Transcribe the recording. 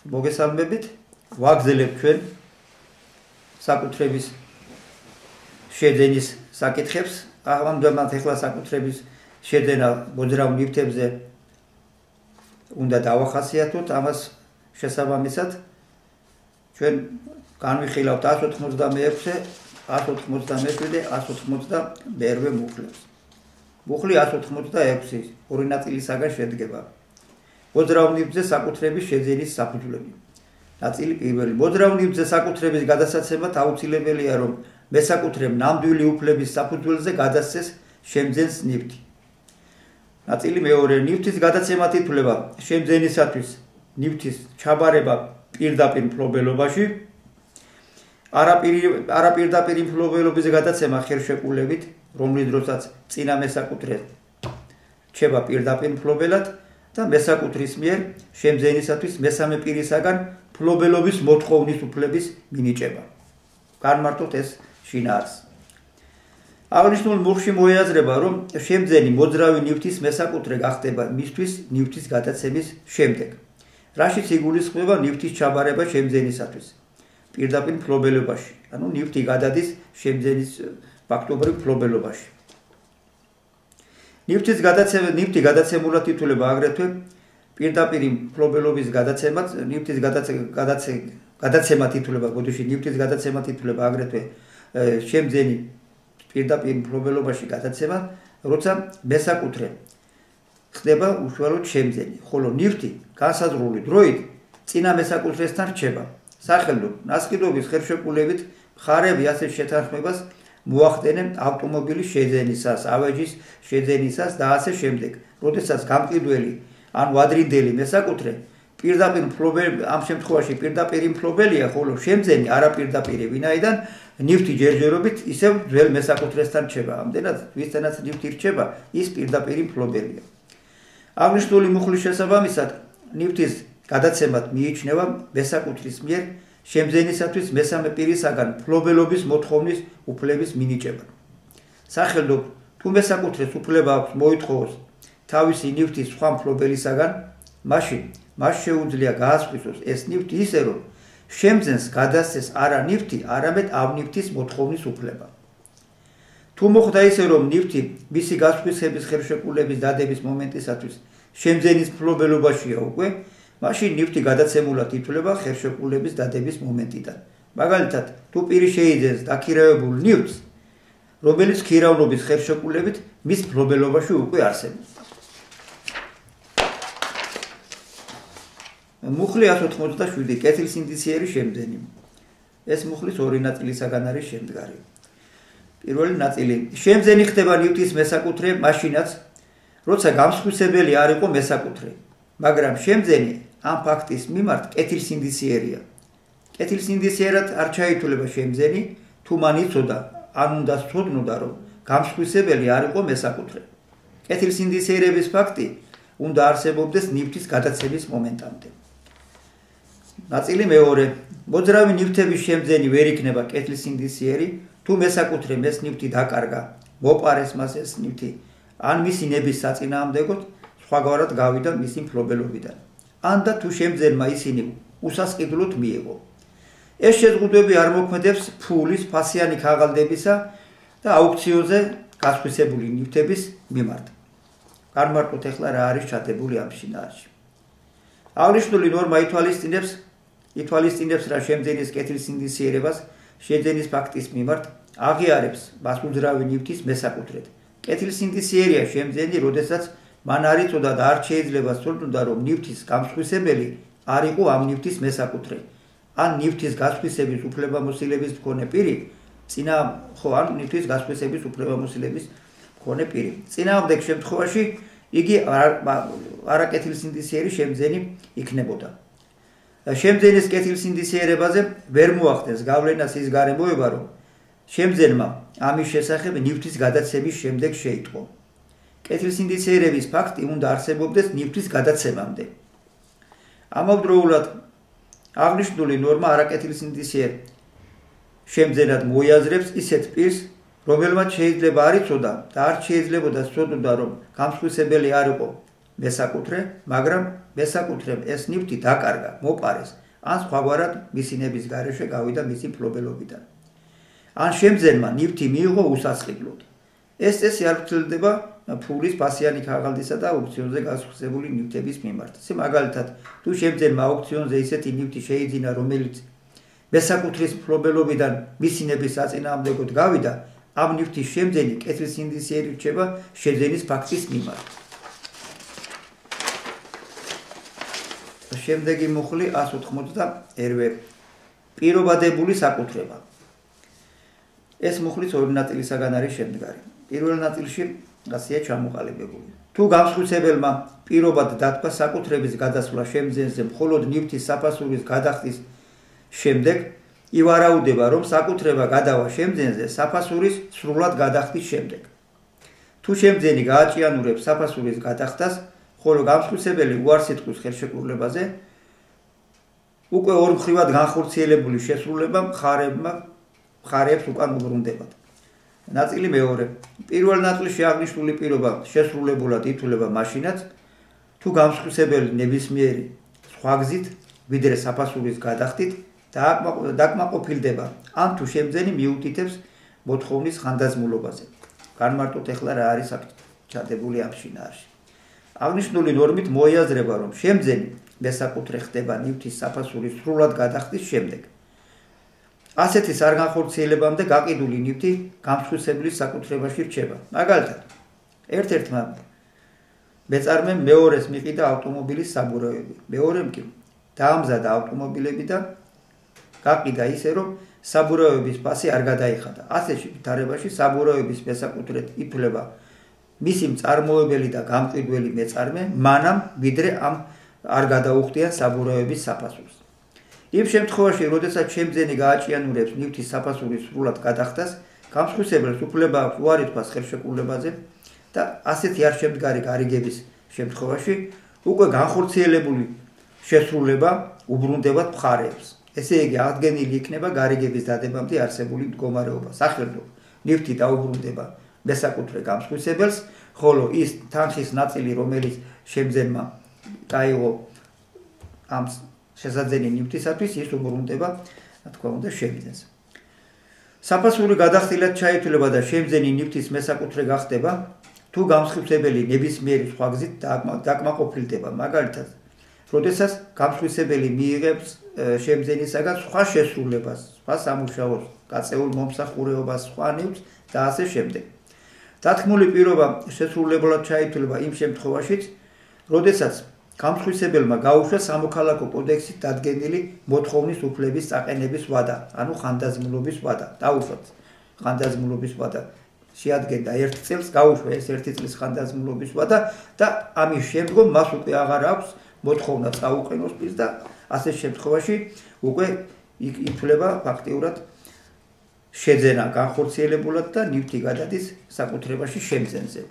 მოგესალმებით, ვაგზელებთ ჩვენ საკუთრების შეძენის საკითხებს. Ამდენად ახლა საკუთრების შეძენა მოძრავ ნივთებზე უნდა დავახასიათოთ, ამას შესაბამისად ჩვენ განვიხილავთ 186-ე, 187-ე, 188-ე მუხლებს. მუხლი 186 ორი ნაწილისაგან შედგება. მოძრავ ნივთზე საკუთრების შეძენის საფუძვლები. ნაწილი პირველი. მოძრავ ნივთზე საკუთრების გადასაცემად აუცილებელია, რომ მესაკუთრემ ნამდვილი უფლების საფუძველზე გადასცეს შემძენს ნივთი. ნაწილი მეორე. ნივთის გადაცემად ითვლება შემძენისათვის ნივთის ჩაბარება პირდაპირ მფლობელობაში, არაპირდაპირ მფლობელობის გადაცემა ხელშეკრულებით, რომლის დროსაც წინა მესაკუთრე რჩება პირდაპირ მფლობელად და მესაკუთრის მიერ შემძენისათვის მესამე პირისაგან მფლობელობის მოთხოვნის უფლების მინიჭება. განმარტოთ ეს შინაარსს. აღნიშნულ მუხლში მოიაზრება, რომ შემძენი მოძრავი ნივთის მესაკუთრე გახდება მისთვის ნივთის გადაცემის შემდეგ, რაშიც იგულისხმება ნივთის ჩაბარება შემძენისათვის პირდაპირ მფლობელობაში, ანუ ნივთი გადადის შემძენის ფაქტობრივ მფლობელობაში. ნივთი გადაცემულად ითვლება აგრეთვე პირდაპირ მფლობელობის გადაცემად, ნივთის გადაცემად ითვლება აგრეთვე შემძენი პირდაპირ მფლობელობაში გადაცემა, როცა მესაკუთრე ხდება უშუალოდ შემძენი, ხოლო ნივთი განსაზღვრული დროით წინა მესაკუთრესთან რჩება. სახელმწიფო ნასყიდობის ხელშეკრულებით მხარეები ასეთ შეთანხმებას მოახდენენ ავტომობილის შეძენისას, ავეჯის შეძენისას და ასე შემდეგ, როდესაც გამყიდველი ანუ ადრინდელი მესაკუთრე ამ შემთხვევაში პირდაპირ მფლობელია, ხოლო შემძენი არაპირდაპირი, ვინაიდან ნივთი ჯერჯერობით ისევ ძველ მესაკუთრესთან რჩება. ამდენად ვისთანაც ნივთი რჩება, ის პირდაპირ მფლობელია. აღნიშნული მუხლის შესაბამისად ნივთის გადაცემად მიიჩნევა მესაკუთრის მიერ შემძენისათვის მესამე პირისაგან მფლობელობის მოთხოვნის უფლების მინიჭება. სახელმწიფო თუ მესაკუთრეს უფლება აქვს მოითხოვოს თავისი ნივთის სხვა მფლობელისაგან, მაშინ მას შეუძლია გაასხვისოს ეს ნივთი ისე, რომ შემძენს გადასცეს არა ნივთი, არამედ ამ ნივთის მოთხოვნის უფლება. თუ მოხდა ისე, რომ ნივთი მისი გასხვისების ხელშეკრულების დადების მომენტისათვის შემძენის მფლობელობაშია უკვე, მაშინ ნივთი გადაცემულად ითვლება ხელშეკრულების დადების მომენტიდან. მაგალითად, თუ პირი შეიძენს დაქირავებულ ნივთს, რომელიც ქირავნობის ხელშეკრულებით მის მფლობელობაში უკვე არსებობს. მუხლი 187 კეთილსინდისიერი შემძენი. ეს მუხლის ორი ნაწილისაგან არის შემდგარი. პირველი ნაწილი. შემძენი ხდება ნივთის მესაკუთრე მაშინაც, როცა გამსხვისებელი არ იყო მესაკუთრე, მაგრამ შემძენი ამ ფაქტის მიმართ კეთილსინდისიერია. კეთილსინდისიერად არ ჩაითვლება შემძენი, თუ მან იცოდა, ან უნდა სწოდნოდა, რომ გამსხვისებელი არ იყო მესაკუთრე. კეთილსინდისიერების ფაქტი უნდა არსებობდეს ნივთის გადაცემის მომენტამდე. ნაწილი მეორე. მოძრავი ნივთების შემძენი ვერ იქნება კეთილსინდისიერი, თუ მესაკუთრემ ეს ნივთი დაკარგა, მოპარეს მას ეს ნივთი, ან მისი ნების საწინააღმდეგოდ სხვაგვარად გავიდა მისი მფლობელობიდან. ან და თუ შემძენმა ისინი უსასყიდლოდ მიიღო. ეს შეზღუდვები არ მოქმედებს ფულის, ფასიანი ქაღალდებისა და აუქციონზე გასხვისებული ნივთების მიმართ. განმარტოთ ახლა რა არის ჩადებული ამ შინაარსში. აღნიშნული ნორმა ითვალისწინებს რა შემძენის კეთილსინდისიერებას შეძენის ფაქტის მიმართ აღიარებს მას უძრავი ნივთის მესაკუთრედ. კეთილსინდისიერია შემძენი, როდესაც მან არ იცოდა და არ შეიძლება სწორდნოდა, რომ ნივთის გამსხვისებელი არ იყო ამ ნივთის მესაკუთრე, ან ნივთის გასხვისების უფლებამოსილების მქონე პირი, წინააღმდეგ შემთხვევაში იგი არაკეთილსინდისიერი შემძენი იქნებოდა. შემძენის კეთილსინდისიერებაზე ვერ მოახდენს გავლენას ის გარემოება, რომ შემძენმა ამის შესახებ ნივთის გადაცემის შემდეგ შეიტყო. კეთილსინდისიერების ფაქტი უნდა არსებობდეს ნივთის გადაცემამდე. ამავდროულად აღნიშნული ნორმა არაკეთილსინდისიერ შემძენად მოიაზრებს ისეთ პირს, რომელმაც შეიძლება არ იცოდა და არ შეიძლებოდა სწოდნოდა, რომ გამსხვისებელი არ იყო მესაკუთრე, მაგრამ მესაკუთრემ ეს ნივთი დაკარგა, მოპარეს, ან სხვაგვარად მისი ნების გარეშე გავიდა მისი მფლობელობიდან. ან შემძენმა ნივთი მიიღო უსასყიდლოდ. ეს წესი არ ვრცელდება ფულის, ფასიანი ქაღალდისა და აუქციონზე გასხვისებული ნივთების მიმართ. ესე მაგალითად, თუ შემძენმა აუქციონზე ისეთი ნივთი შეიძინა, რომელიც მესაკუთრის მფლობელობიდან მისი ნების საწინააღმდეგოდ გავიდა, ამ ნივთის შემძენი კეთრის ინდიციერი რჩება შეძენის ფაქტის მიმართ. შემდეგი მუხლი 181-ვე პირობადებული საკუთრება. ეს მუხლიც ორი ნაწილისაგან არის შემდგარი. პირველ ნაწილში ასეა ჩამოყალიბებული. თუ გამსხვილებელმა პირობად დათქვა საკუთრების გადასვლა შემძენზე მხოლოდ ნივთის საფასურის გადახდის შემდეგ, ივარაუდება, რომ საკუთრება გადავა შემძენზე საფასურის სრულად გადახდის შემდეგ. თუ შემძენი გააჭიანურებს საფასურის გადახდას, ხოლო გამსხვილებელი უარს იტყვის ხელშეკრულებაზე, უკვე ორმხრივად განხორციელებული შესრულება მხარეებს უკან უბრუნდებათ. ნაწილი მეორე. პირველ ნაწილში აღნიშნული პირობა შესრულებულად ითვლება მაშინაც, თუ გამსხვილებელი ნებისმიერი სხვა გზით, ვიდრე საფასურის გადახდით დაკმაყოფილდება, ან თუ შემძენი მიუთითებს მოთხოვნის ხანდაზმულობაზე. განმარტოთ ახლა რა არის აქ ჩადებული ამ შინაარში. აღნიშნული ნორმით მოიაზრება, რომ შემძენი მესაკუთრე ხდება ნივთის საფასურის სრულად გადახდის შემდეგ. ასეთის არ განხორციელებამდე გაყიდული ნივთი გამსხვილებლის საკუთრებაში რჩება. მაგალითად, ერთ-ერთმა მეწარმემ მეორეს მიყიდა ავტომობილის საბურავები, მეორემ კი დაამზადა ავტომობილები და გაყიდა ისე, რომ საბურავების პასი არ გადაიხადა. ასეთი ვითარებაში საბურავების მესაკუთრედ ითვლება მისი მწარმოებელი და გამყიდველი მეწარმე, მანამ ვიდრე ამ არ გადაუხდიან საბურავების საფასურს. იმ შემთხვევაში, როდესაც შემძენი გააჭიანურებს ნივთის საფასურის სრულად გადახდას, გამსხვილებელს უფლება აქვს უარი თქვას ხელშეკრულებაზე და ასეთი არ შემდგარი გარიგების შემთხვევაში უკვე განხორციელებული შესრულება უბრუნდებათ მხარეებს. ესე იგი, აღდგენილი იქნება გარიგების დადებამდე არსებული მდგომარეობა. სახელმწიფო ნივთი დაუბრუნდება მესაკუთრე გამსხვილებელს, ხოლო ის თანხის ნაწილი, რომელიც შემძენმა გაიღო ამ შესაძენი ნივთისათვის, ის უბრუნდება, რა თქმა უნდა, შემძენს. საფასური გადახდილად ჩაითვლება და შემძენი ნივთის მესაკუთრე გახდება, თუ გამსხვილებელი ნებისმიერი სხვა გზით დაკმაყოფილდება. მაგალითად, როდესაც გამსხვილებელი მიიღებს შემძენისაგან სხვა შესრულებას, სხვა სამუშაოს, გაწეულ მომსახურეობას, სხვა ნივთს და ასე შემდეგ. დათქმული პირობა შესრულებულად ჩაითვლება იმ შემთხვევაშიც, როდესაც გამსხვილებელმა გაუშვა სამოქალაქო კოდექსით დადგენილი მოთხოვნის უფლების წაყენების ვადა, ანუ ხანდაზმულობის ვადა. დაუშვათ ხანდაზმულობის ვადა. შეადგენდა 1 წელს, გაუშვა ეს 1 წლის ხანდაზმულობის ვადა და ამის შემდგომ მას უკვე აღარ აქვს მოთხოვნა წაუყენოს პირს და ასეთ შემთხვევაში უკვე ითვლება ფაქტიურად შეძენა განხორციელებულად და ნივთი გადადის საკუთრებაში შემძენზე.